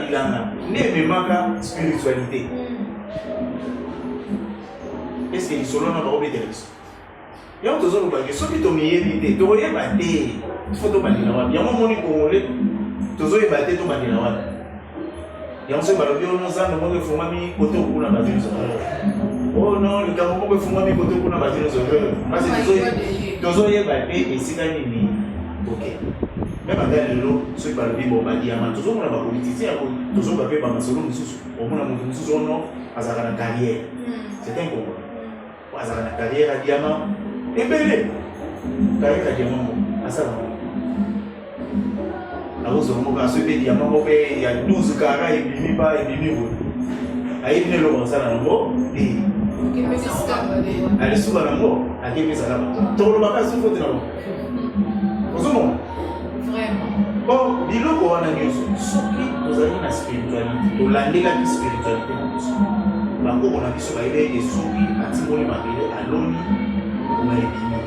bilanga, ne manque spiritualité. Est-ce que les solos n'ont pas obéi à ça? Il y a toujours des gens qui ont évité. Tu vois, il faut que tu aies il y a un moment où tu as battu ton bandit. Il y a un moment où tu as battu ton bandit. Oh non, le Cameroun peut fumer mes côtés pour la battre nos oreilles. Parce que tu as battu et c'est gagné. Ok. même ata lelo soki balobi bo badiama tozomona bapoliticien tozoka mpe bamasolo mosusu omona moto mosusu ono azalaka na carrière c'est un congo azalaka na carrière ya diamant ebele carrière ya diamant asalaka akozonga moko aso mpe diamant moko mpe ya 12 kara ebimi pa ebimi boye ayebi ne eloko asala nango alisuka nango akepesaka bato tokolobaka sofote nango ozomona bon biloko wana nyonso soki tozali na spiritualité tolandelaki spiritualité na biso bakoko na biso bayebi ete soki atimoli mabele aloni ngoma ebimi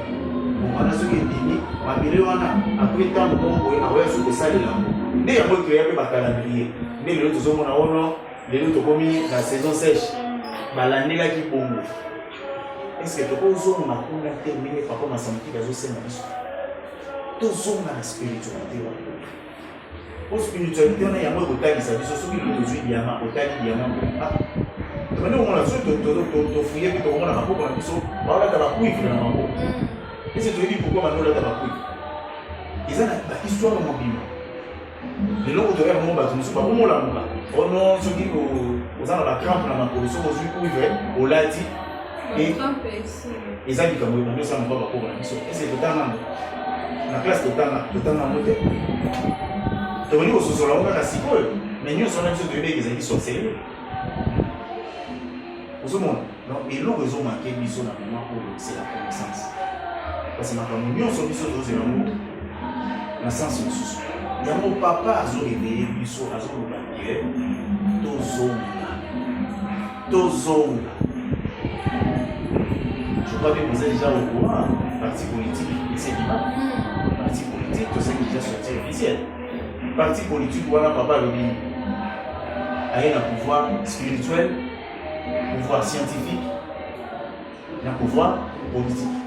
wana soki ebimi mabele wana apres ntango moko boye akoya soki kosalela ngo nde yango ekreya mpe bakalandrie nde lelo tozomona ono lelo tokomi na saison sèche balandelaki bongo eske tokozonga kuna te ndenge papa masamokili azosenga biso tozonga na spiritualité wana po spiritualité wana yango ekotalisa biso soki lelo tozwi diama otali diama tobandi komona soki tofuye mpe tokomona maboko na biso baolata bakuivre na maboko ese toyebi pourkui bandi olata bakuivre eza na bahistoire mobima leloko toyaka mo bato mosusu bakomolamuka ono soki oza na bacrampe na makolo soki ozwi kuivre olati eza likambo ebandi osala mpa bakoko na biso ese totanganga na classe totanga mo te tobandi kososola ngo kaka sikoyo me nyonso wana biso toyebi ezali sorcellerie ozomona donc eloko ezomake biso na moment oyo c'est la connaissance parce que makambo nyonso biso tozela ngo na sens mosusu yango papa azoréveille biso azoloba ke tozonga je crois que vous êtes déjà au courant parti politique et c'est l'imam parti politique tout ça qui déjà sorti officiel parti politique voilà papa alobi aye na pouvoir spirituel pouvoir scientifique na pouvoir politique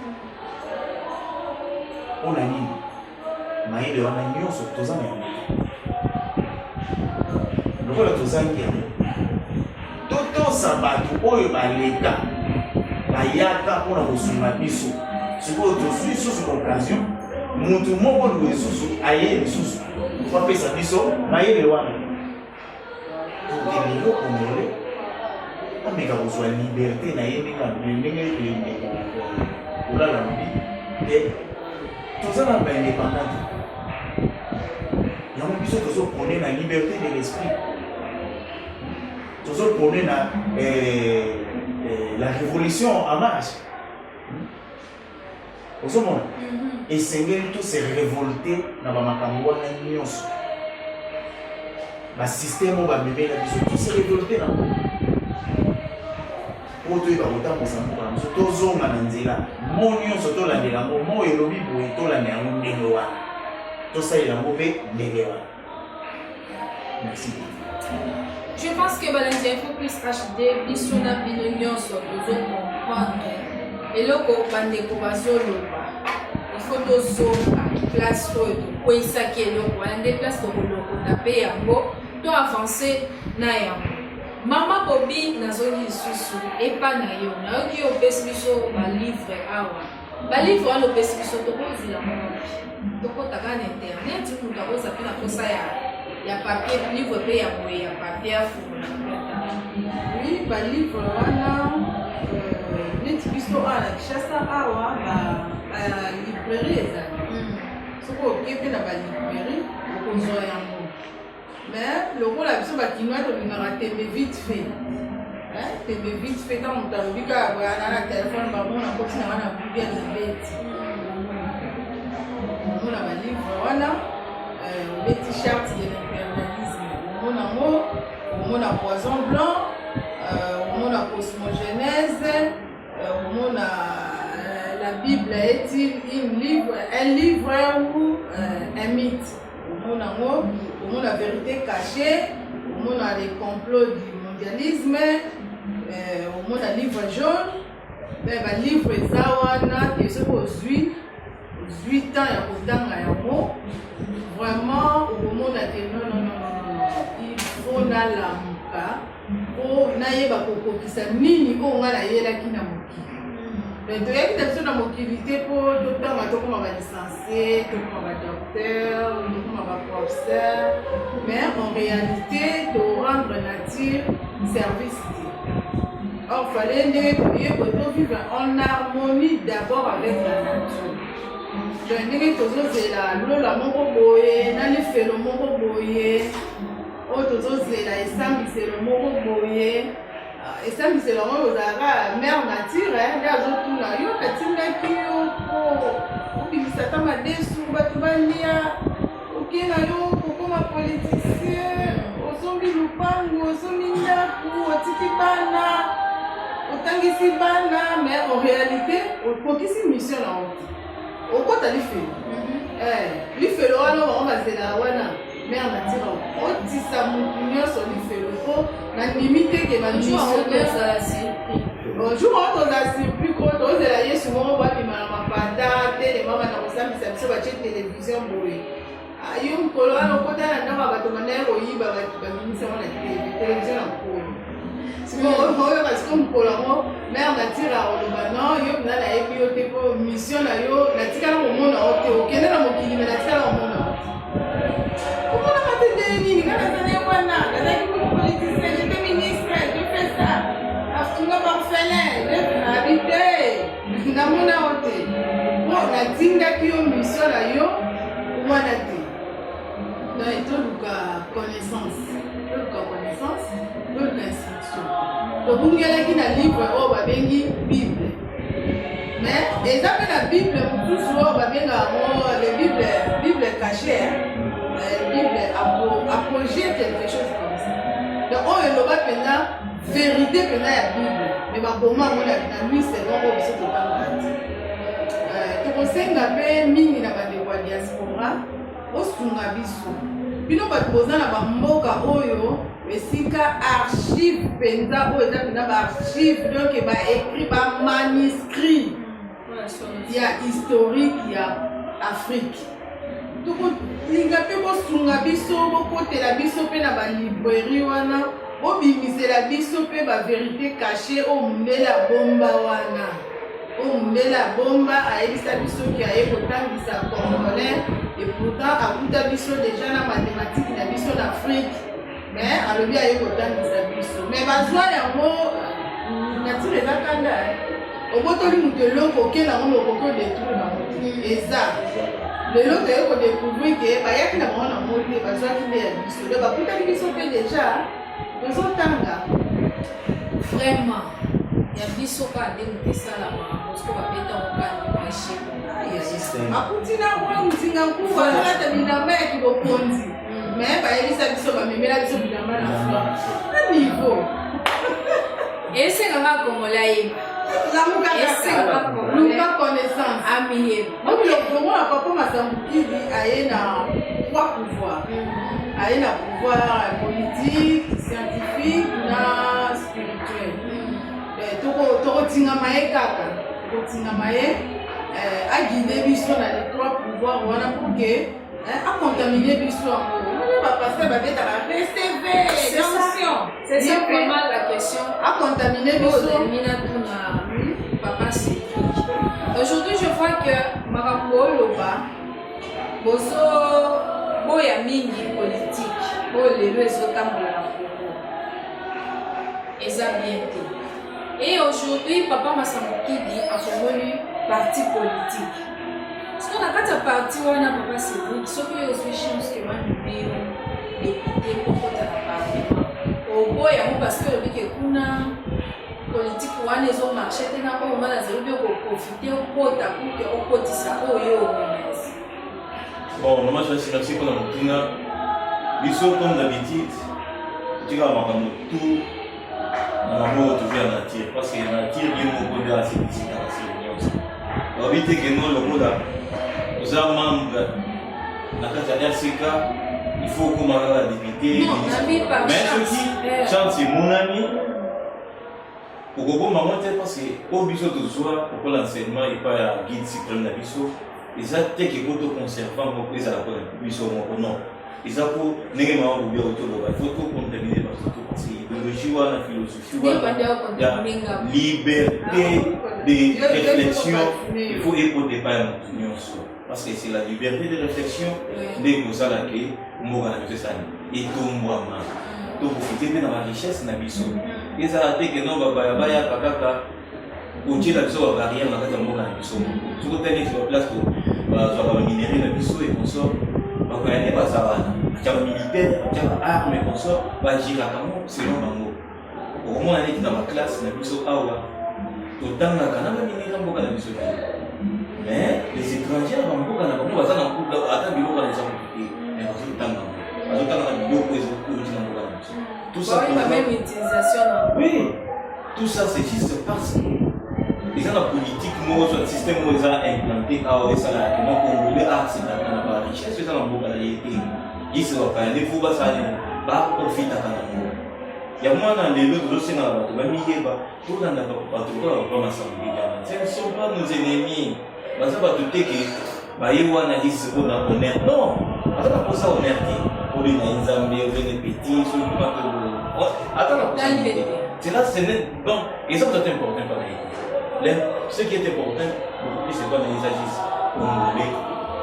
on a nini mayele wana nyonso toza na yango lokola tozangi yango totosa bato oyo baleka bayaka mpona kosunga biso sikoyo tozwi lisusu occasion motu moko lisusu aye lisusu bapesa biso mayele wana tokende lokongole ameka kozwa liberté na ye ndenge kolala mobi te toza na baindépendante yango biso tozopone na liberté de l'esprit tozopone na la révolution en marche ozomona esengeli tose révolté na bamakambo wana nyonso basystème oyo bamemela biso tose révolté nango po toyeba kotambosa mboka na biso tozonga na nzela mo nyonso tolandela yango mo elobi boye tolanda yango ndenge wana tosalela yango mpe ndenge wana merci. Je pense que balandi info plus HD biso na bino nyonso tozocomprendre eloko bandeko bazoloba ifo tozonga place oyo tokweyisaki eloko wana nde place tokolokota mpe yango to avance na yango mama bobi nazongi lisusu epa na yo nayoki opesi biso balivre awa balivre wana opesi biso tokozila mobi tokotaka na internet moto akoza mpe na posa ya papier livre mpe ya boye ya papier afungola oui balivre wana neti biso awa na kishasa awa balibrairie ezali soki oke mpe na balibrairie okozwa yango mais lokola biso bakinois tolingaka tembe vite fait tembe vite fait ntango moto alobi kaka boyana na telefone bamona kotina wana bibia na beti omona balivre wana obeti charte de l'impérialisme omona ngo omona poison blanc omona cosmogenèse omona la Bible est-il un livre ou un mythe omona ngo omona vérité cachée omona les complots du mondialisme omona livre jaune balivre eza wana ke soki ozwi temps ya kotanga yango vraiment okomona te non il faut nalamuka mpo nayeba kokokisa nini oyo nga nayelaki na mokili Mais toyaki na biso na mokili te mpo totanga tokoma balicencié, tokoma badocteur, tokoma baprofesseur, mais en réalité torendre nature service te. Or fallait ndenge toyeba tovivre en harmonie d'abord avec la nature. Donc ndenge tozozela lola moko boye na lifelo moko boye oyo tozozela esambiselo moko boye esambiselo yango ozalaka mare nature nde azotuna yo atindaki yo mpo obimisa ata madesu bato balia okenga yo kokoma politicien osombi lupangu osombi ndaku otiki bana otangisi bana mais en réalité okokisi mission na ote okota lifelo lifelo wana bango bazela wana mare nature otisa motu nyonso lifelo mpo nandimi teke bamission jour oyo tozala surpris ko tozela yesu moko babima na mapata telema bana kosambisa biso batie télévision boye yo mokolo wana okota na ndako ya bato banaye koyiba babimisango na télévision na nkolo sikoyoka siko mokolo yango mare nature akoloba non yo mpena nayebi yo te po mission na yo natikala komona yo te okende na mokili me natikala komona yo te omonaka te nde nini kaka zana ye wana nazalaki politicien jete ministre je fais ça afunga barfelin habite namona yo te po natindaki yo mission na yo wana te donc toluka connaissance toluka instruction tobungelaki na livre oyo babengi bible mais eza mpe na bible mosusu oyo babengaka yango le bible caché bible apogée quelque chose comme ça donc oyo eloba mpenza vérité mpenza ya bible mais bakoma yango na nuit selon oyo biso totanga te tokosenga mpe mingi na bandeko ya diaspora osunga biso bino bato boza na bamboka oyo esika archive mpenza oyo eza mpenza baarchive donc baécrit bamanuscrit ya historique ya afrique tokolinga mpe bosunga biso bokotela biso mpe na balibrairie wana bobimisela biso mpe bavérité caché oyo mondele abomba wana oyo mondele abomba ayebisa biso ki aye kotangisa congolais et pourtant akuta biso déjà na mathématique na biso na afrique mais alobi aye kotangisa biso mais bazwa yango nature eza kanda obotoli moto eloko okenda yango lokoki odétruire bango te eza lelo toye kodécouvrir ke bayaki na bango na moi te bazwaki nde ya biso de bakutaki biso mpe déjà tozotanga vraiment ya biso kaka nde moto esalama parceke babeta mokani maishe akutina kwa nzinga nkufa azolata bilamba ya kibokonzi mais bayebisa biso bamemela biso bilamba na niveau esengaka kongola yeba luka connaissance amiyeba obiloko ya papa Masambukidi aye na trois pouvoirs aye na pouvoir politique scientifique na spirituel tokotingama ye kaka tokotingama ye aguide biso na les trois pouvoirs wana pour que acontamine biso yango bapaster babetaka recevez attention c'est ça vraiment la question acontamine biso minatuna papa Cédric. Aujourd'hui je vois que makambo oloba bozo boya mingi politique oyo lelo ezotambola na Congo eza bien te. Et aujourd'hui papa Masambukidi afongoli parti politique. Parce qu'on a quand un parti wana papa Cédric soki oyo ozwi chance ke banimi yo député kokota na parlement oboya yango parce que olobi ke kuna politique wana ezomarche te na oyo mana zelobi okoprofite okota pour ke okotisa oyo omonasi. Bon, moi je suis merci pour la motuna. Biso comme d'habitude, tu vas makambo tout na mabo retrouver en nature parce que la nature bien beaucoup de la sécurité dans la sécurité. On va vite que nous le coda aux membres na kata RCK il faut qu'on ait la député. Mais ce qui chance mon ami pour qu'on m'amonte parce que au biso de soi pour l'enseignement et pas guide cyclone na biso. Et ça, c'est que vous conservant vos prises à la biso non. ils ont pour négalement ou bien autour de il faut tout contaminer parce que l'idéologie ou la philosophie ou la liberté de réflexion il faut écouter pas une parce que c'est la liberté de réflexion des choses là que moi on a vu ça et tout moi donc profiter de la richesse na biso et ça a été que non baba ya kaka au-dessus de la barrière dans la biso tout côté sur place pour soit minerai la biso et consort donc il y a pas ça va militaire il y a armes et consort va agir comment selon bango au moins on est dans ma classe na biso awa tout dans la canal minerai mboka na biso mais les étrangers dans mboka na bango baza na kuda ata biloko na exemple mais bazo tanga biloko ezo kuda na mboka na biso tout ça la même utilisation oui tout ça c'est juste parce que ils ont la politique, le système où ils ont implanté à Ouessala, que nous congolais c'est la richesse, ils ont la réalité. Ils se voient pas, les fous bas ça, pas profiter à Kanamo. Il y a moins dans les autres aussi dans la bateau, mais il y a tout dans la bateau, pas m'assembler. Ce ne sont pas nos ennemis. Parce que tout est que, bah, il y a un indice pour la honnête. Non, attends, pour ça, honnête. Pour les Nzambé, pour les petits, sur le bateau. Attends, la possibilité. C'est là, c'est net. Donc, et ça, c'est important, pareil. Ce qui est important, beaucoup plus, c'est quand ils agissent congolais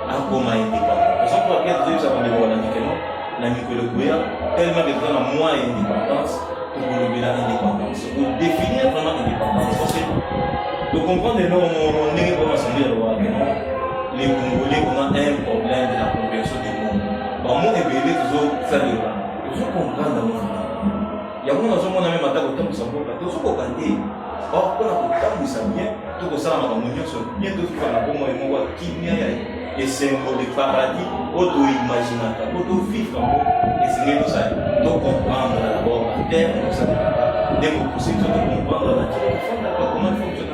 en commun indépendant. Parce qu'on peut appeler des gens qui ont dit que non, la micro-logoya, tellement que dans la moins indépendance, pour l'indépendance. Pour définir vraiment l'indépendance. Parce que, de comprendre, non, on n'est pas ensemble de voir que non, les Congolais, on a un problème de la conversion du monde. Bon, moi, je vais toujours faire le bas. Il faut comprendre dans mon vie. Il y a un moment où on a même attaqué au temps de son peuple. Il faut comprendre. Or, quand on a ça bien, tout ça, on a bien de faire la bonne et moi, qui vient et symbole de paradis, auto-imaginateur, auto-vivre en et c'est tout ça. Donc, comprendre d'abord la terre, on ça dès qu'on pousse, de comprendre la nature, comment elle fonctionne,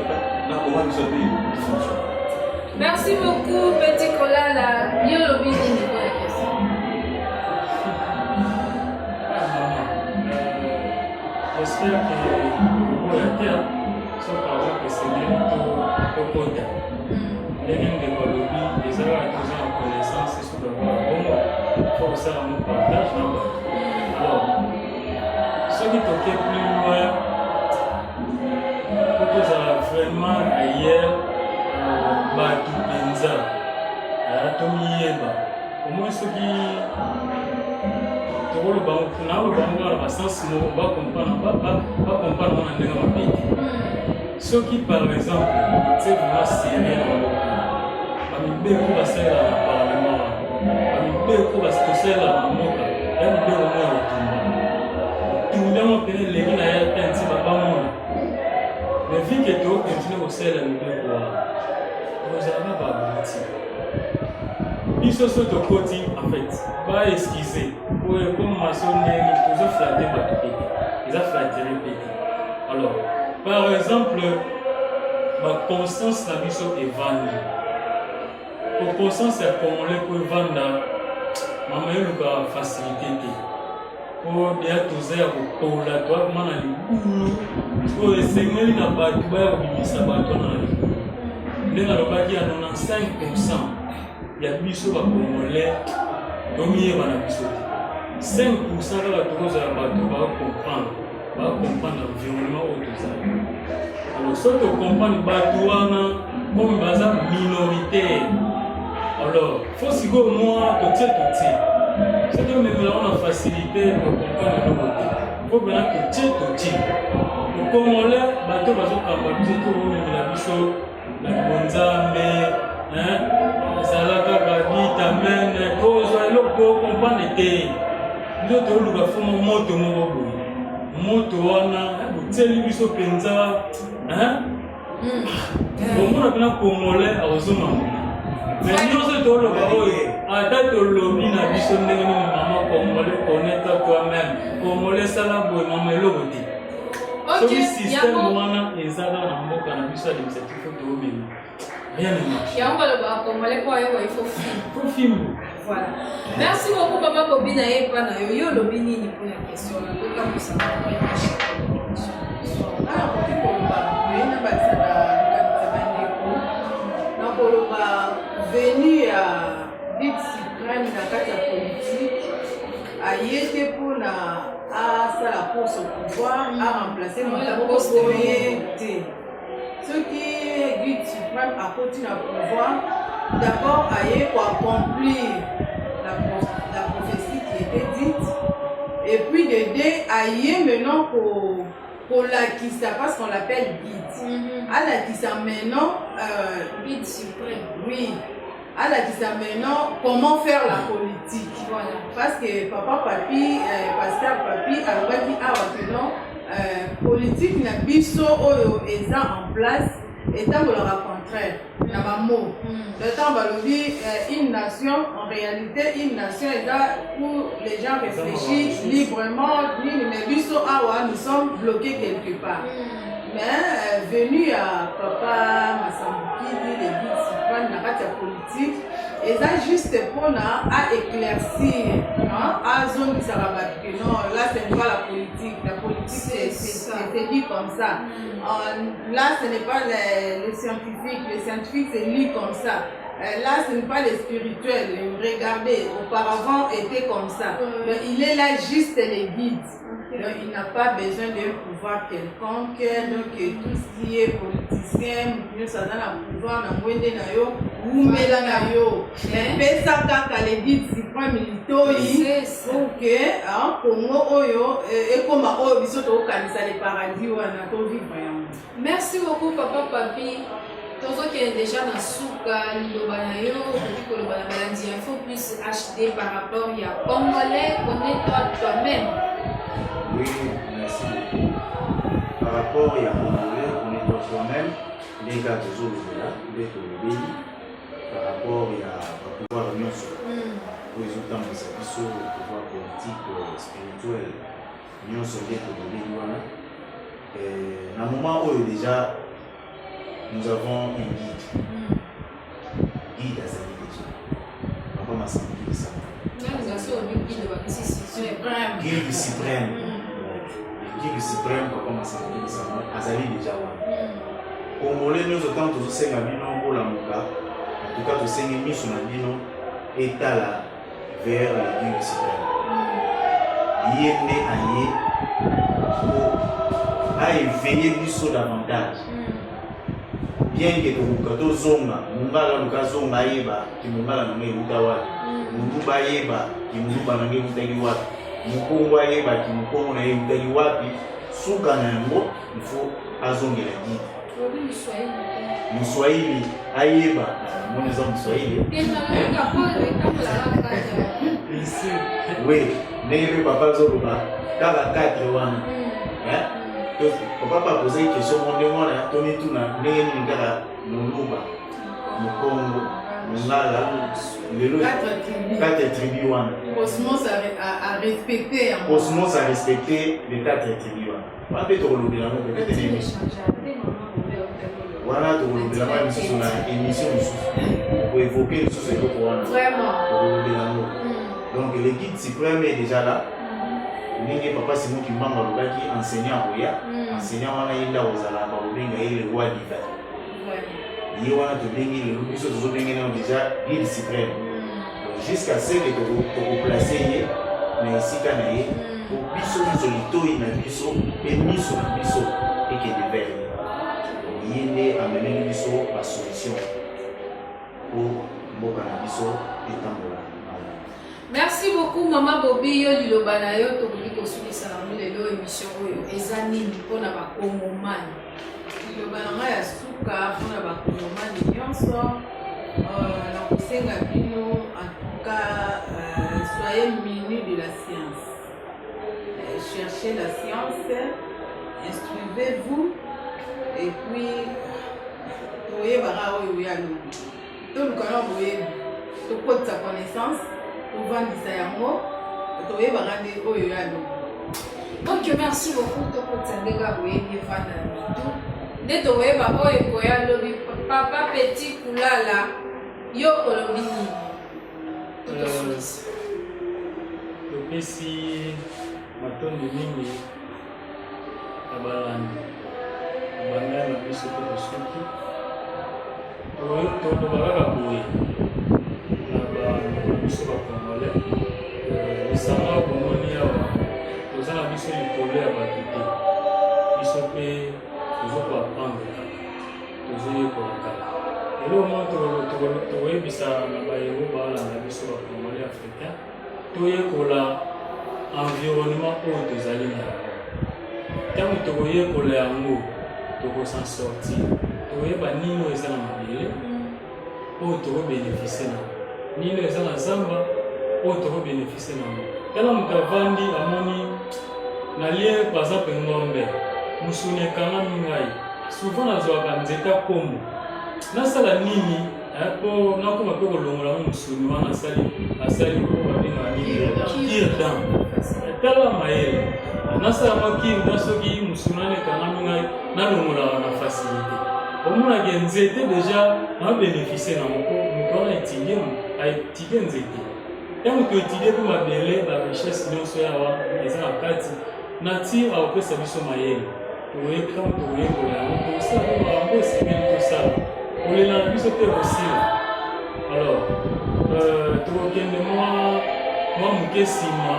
comment elle fonctionne. Merci beaucoup, Petit Kolala. Yolobi, c'est quoi la question? J'espère que pour la terre, soit par exemple, c'est bien au côté. Les lignes de Balobi, les avoir accusés en connaissance, c'est ce que l'on il faut que ça nous partage. Alors, ceux qui toquaient plus loin, pour que ça vraiment ailleurs, Batu Benza, Tomieba, au moins ceux qui. Le banque va sens va comprendre ceux qui par exemple c'est vraiment serré dans le va faire le parlement va se faire la moka tout le monde peut les gens à un petit papa mais vu que tu continues au sel vous avez pas ils se sont de côté en fait pas esquisser comme maçon ils ont flatté ils ont flatté alors par exemple ma conscience la mission est vendue pour conscience c'est comme les pour vendre maman il a facilité pour bien tous pour la toi comment on a dit pour les seigneurs n'a pas du bas au ça va dans les dans le bas il y a 95% il y a biso ba congolais dominé par la biso 5% de la tourose à la va comprendre l'environnement au tout ça alors soit tu comprends batouana comme baza minoritaire alors faut si go moi tout c'est que même là on a facilité pour comprendre le côté faut bien que tout le congolais bateau bazo kamba biso to la biso la bonzambe Salaka Gabi, Tamen, Kozo, Loko, comprendre que nous devons faire un moto, moto, Teli Biso Penza, comment on a Congolais à Ozuma. Mais nous sommes le Baroye, à date de lobby, n'a Biso Négo, maman, Congolais, connaître toi-même, Congolais, Salabo, maman, Loboti. Ce système, Moana, et Zala, Nambo, Cannabis, administratif, Tobin. Rien ne marche. Il y a un peu de Congolais pour il faut filmer. Voilà. Merci beaucoup, Papa Kobina et Pana. Yo lobini ni pour la question. Comme ça, on va marcher. Alors, pour le bas, il y a une base à venu à Big Supreme dans la politique. ayé pour la course au pouvoir, à remplacer le poste ce qui est guide suprême à côté du pouvoir, d'abord ayé pour accomplir la prophétie qui était dite, et puis d'aider ayé maintenant pour l'acquisa, parce qu'on l'appelle guide. À l'acquisa maintenant, guide suprême. Oui. À l'acquisa maintenant, comment faire la politique. Voilà. Parce que papa, papi, pasteur, papi, alors dit, non, politique n'a biso est en place, et tant que le contraire, n'a pas mot. Le temps va le dire, une nation, en réalité, une nation est là où les gens réfléchissent librement, mais biso, nous sommes bloqués quelque part. Mais venu à papa Massambuki, les guides suprêmes dans la politique, et ça juste pour éclaircir, à zone qui s'arrête que non, là ce n'est pas la politique c'est dit comme ça. Là ce n'est pas les scientifiques c'est dit comme ça. Là ce n'est pas les spirituels, regardez, auparavant était comme ça. Donc, il est là juste les guides. Donc il n'a pas besoin d'un pouvoir quelconque, donc tout ce qui est politicien, nous sommes dans le pouvoir, nous sommes dans le pouvoir, mais ça quand les guides suprêmes militaires, pour que Congo oyo et comme oyo biso to kanisa les paradis wana to vivre yango. Merci beaucoup papa papi. Tozo qui est déjà dans souka l'obanayo depuis que l'obanayo il faut plus acheter par rapport il y a Congolais, connais-toi toi-même. Oui, merci beaucoup. Par rapport à Congolais, connais-toi toi-même, les gars de Zolo-Bela, les Tolobeli, par rapport à pouvoir union sur résultat de sa vie, pouvoir politique, spirituel, union sur les Tolobeli. À un moment où déjà nous avons un guide. Guide à sa vie déjà. Papa m'a senti ça. Guide suprême. Guide suprême, papa m'a senti ça. Azali déjà. Congolais, nous autant tous ces gabinons pour la Mouka. En tout cas, tous ces mis sur la bino état là vers le guide suprême. Il est né à éveiller l'issue davantage. Bien que tu zonga, mungala luka zonga yeba, ki mungala nange utawa, munduba yeba, ki munduba nange utagi wapi, mukongwa yeba, ki mukongo nange utagi wapi, suka na yango, il faut azongela guide. Mswahili ayeba, mwana za Mswahili. Oui, nenge papa zoloba, kala 4 wana. Papa a posé une question, on demande à Tony Tuna, Néhémingara, Moulouba, Moukongo, Mungala, les 4 tribus. Cosmos a respecté. Cosmos a respecté les 4 tribus. On peut te relever la main, peut-être une émission. Voilà, te relever la main, sur la émission, pour évoquer le sujet de Koran. Vraiment. Donc, le guide suprême est déjà là. Ndenge papa Simon Kimbanga lobaki enseignant oya enseignant wana yenda ozala ba obenga ile roi divin ye wana to bengi le biso to bengi na déjà guide suprême jusqu'à ce que to placer ye na isika na ye pour biso biso litoi na biso pe miso na biso et que de vers yende amener biso la solution pour mboka na biso etambola. Merci beaucoup Maman Bobi yo liloba yo tokoki kosulisa na lelo émission oyo eza nini mpona bakongomani. Liloba nanga ya suka mpona bakongomani nyonso na kosenga bino en tout cas soyez munis de la science. Cherchez la science, instruisez-vous et puis toyebaka oyo ya lobi tolukana boyebi tokotisa connaissance. Ok, merci beaucoup. Papa Petit Koulala, yo olobini. Topesi matondo mingi abalandi banda na biso to soki to bakaka boye na biso ba Congolais lisanga bomoni awa toza na biso likolo ya bato te biso mpe tozokoapprendre kaka tozoyekola kaka lelo moko tokoyebisa na bayebo baalanda biso bacongolais africain toyekola environnement oyo tozali na yango ntango tokoyekola yango tokosan sortir tokoyeba nini oyo eza na mabele oyo tokobénéficie na nini eza na zamba oyo tokobénéficie nango tala moto avandi amoni nalie par exemple ngombe musuni ekangami ngai souvent nazwaka nzete akombo nasala nini po nakoma mpe kolongola ngo musuni wana asali oyo babengaka nini kirdan tala mayele nasala makinda soki musuni wana ekangami ngai nalongolaka na facilité omonaka nzete deja nabénéficie na moko moto wana aetidie nzete ntango toetidie mpe mabele barichesse nyonso yawa eza na kati nati akopesa biso mayele toyekango tokoyekola yango tosala mpe makambo esengeli tosala kolela na biso mpe kosila alors tokokende mwa moke nsima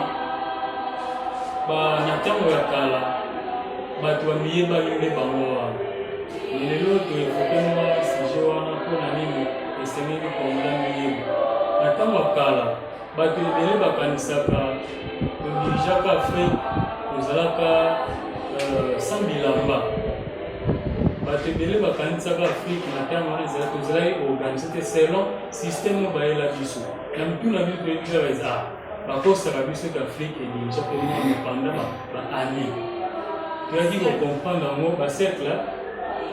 na ntango ya kala bato bamiyebaki nde bango wana lelo toevoke mwa sujet wana mpona nini esengeli kongola miyeba na ntango ya kala bato ebele bakanisaka todirijaka afrique tozalaka sans bilamba bato ebele bakanisaka afrique na ntango wana ezala tozalaki organise te selon système oyo bayela biso na mituna biso toyebisaka eza bakosaka biso ke afrique edirija mpe nini pendant baannée toyaki kocomprendre yango bacercle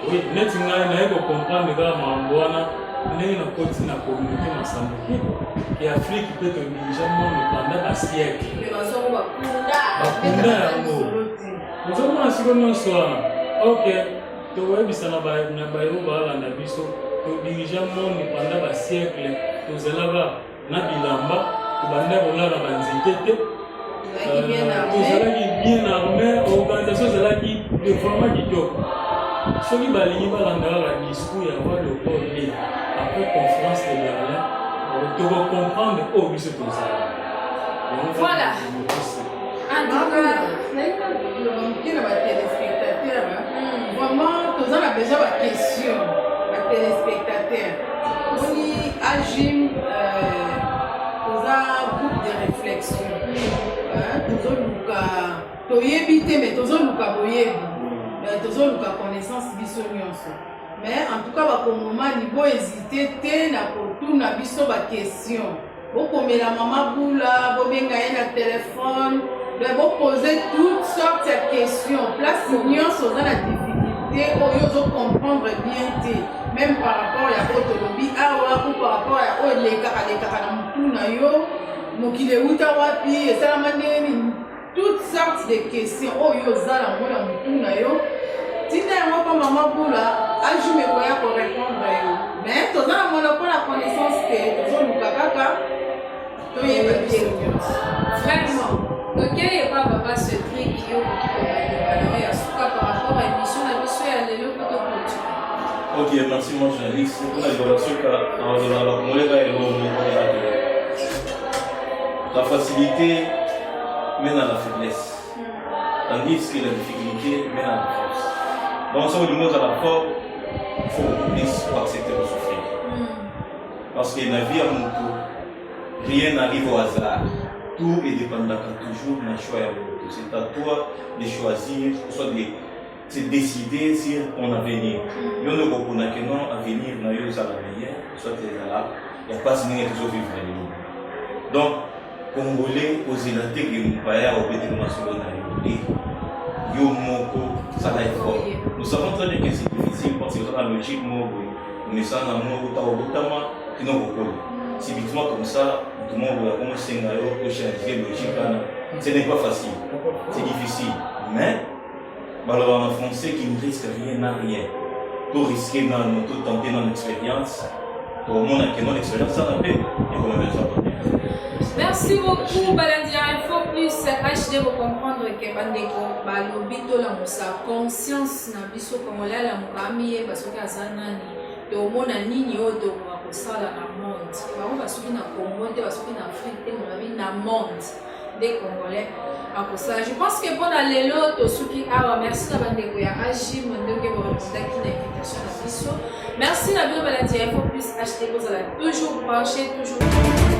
oui neti ngai naye kocomprendre kaka makambo wana ndenge nakoti na communauté masambo ke afrique mpe todirija monde pendant basiècle bakunda yango ozomona siko nyonso wana ok tokoyebisa na bayero baalanda biso todirija monde pendant basiècle tozalaka na bilamba tobanda kolala banzete te tozalaki bien armé organisation ezalaki vraiment kitoko soki balingi balandaka la discours ya roi Léopold II après conférence de Berlin tokocomprendre oyo biso tozala voilà en tout cas moke na batelespectateur vraiment toza na besoin baquestion batelespectateur oni agim toza groupe de réflexion tozoluka toyebi te mais tozoluka boyebi tozoluka connaissance biso nyonso mais en tout cas bakongomani bohésite te na kotuna biso baquestion bokomela mama bula bobenga ye na telefone boposer toutes sortes de questions place nyonso oza na difficulté oyo ozocomprendre bien te même par rapport ya oyo tolobi awa ou par rapport ya oyo elekaka na motu na yo mokili euta wapi esalama ndenge nini toutes sortes de questions oyo ozala ngo na motu na yo tina yango mpo mama bula ajume koya korépondre yo mais toza na monopole ya connaissance te tozoluka kaka toyeba biso nyonso vraiment okeye kwa baba ce truc yo kokikobayebana oyo asuka par rapport à émission na biso ya lelo po tokontinue. Ok, merci mon journaliste. Kuna libération ka la Congolais et la facilité mène à la faiblesse, tandis que la difficulté mène à la force. Donc, si on demande à la force, il faut beaucoup plus pour accepter de souffrir. Parce que la vie à mon tour, rien n'arrive au hasard. Tout est dépendant toujours d'un choix. C'est à toi de choisir, soit de se décider sur ton avenir. Nous ne comprenons que non, avenir, nous avons la meilleure, soit les arabes, il n'y a pas de qui sont vivre avec nous. Donc, Congolais, aux élatés qui nous payent au petit national, ça va être fort. Nous savons très bien que c'est difficile parce que dans la logique, nous sommes dans le monde qui nous recolle. Si vite comme ça, tout le monde va commencer à changer logique. Ce n'est pas facile, c'est difficile. Mais, en français qui ne risque rien à rien. Tout risquer tout tenter dans l'expérience. Pour le monde qui a l'expérience, ça n'a pas. Et comme on merci beaucoup Balandi Info Plus HD pour comprendre que bandeko balobi to la musa conscience na biso congolais la mukami parce que azanani to mona nini oto ko sala na monde ba soki na Congo te ba soki na Afrique te na monde des Congolais. Alors ça, je pense que pendant les lots, Tosuki Awa, merci d'avoir découvert Agim, Ndongue, pour répondre à l'invitation à la mission. Merci d'avoir dit, il faut plus acheter, vous allez toujours brancher, toujours.